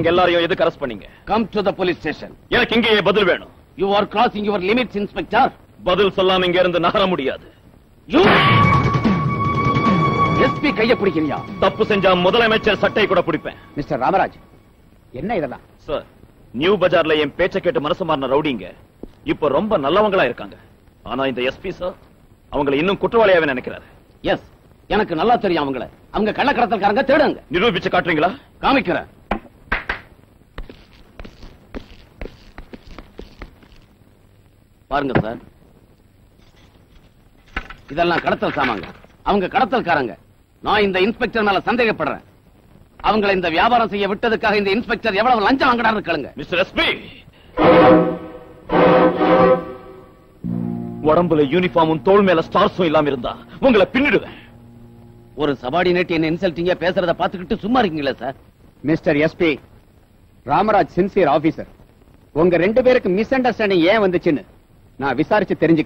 அவங்க எல்லாரையும் எதுக்கு அரெஸ்ட் பண்ணீங்க? Come to the police station. எனக்கு இங்கேயே பதில் வேணும். You are crossing your limits inspector. பதில் சொல்லாம இங்க இருந்து நகர முடியாது. எஸ்பி கைய பிடிக்கிறியா? தப்பு செஞ்சா முதலமைச்சர் சட்டை கூட பிடிப்பேன். மிஸ்டர் ராமராஜ், என்ன இதெல்லாம்? சார், நியூ பஜார்ல என் பேச்ச கேட்டு மனசு மாறின ரவுடிங்க இப்ப ரொம்ப நல்லவங்களா இருக்காங்க. ஆனா இந்த எஸ்பி சார் அவங்களை இன்னும் குற்றவாளியாவே நினைக்கிறாரு. எஸ், எனக்கு நல்லா தெரியும் அவங்கள. அவங்க கள்ளக்கடத்தல்காரங்க. தேடுங்க. நிரூபிச்சு காட்டுறீங்களா? காமிக்கிறேன். பாருங்க சார், இதெல்லாம் கடத்தல் சாமாங்க. அவங்க கடத்தல்காரங்க. நான் இந்த இன்ஸ்பெக்டர் மேல சந்தேகப்படுறேன். அவங்களை இந்த வியாபாரம் செய்ய விட்டதுக்காக இந்த இன்ஸ்பெக்டர் எவ்வளவு லஞ்சம் வாங்குறாரு கேளுங்க. மிஸ்டர் எஸ்பி, உடம்புல யூனிஃபார்மும் தோள் மேல ஸ்டார்ஸும் இல்லாம இருந்தா உங்களை பின்னிடுவேன். ஒரு சபார்டினேட் என்ன இன்சல்ட்டிங்கா பேசுறத பாத்துக்கிட்டு சும்மா இருக்கீங்களா sir? Mister SP, Ramaraj sincere officer. உங்க 2 பேருக்கு மிஸ் அண்டர்ஸ்டாண்டிங் ஏன் வந்துச்சுன்னு நான் விசாரிச்சு தெரிஞ்சுக்கிறேன்.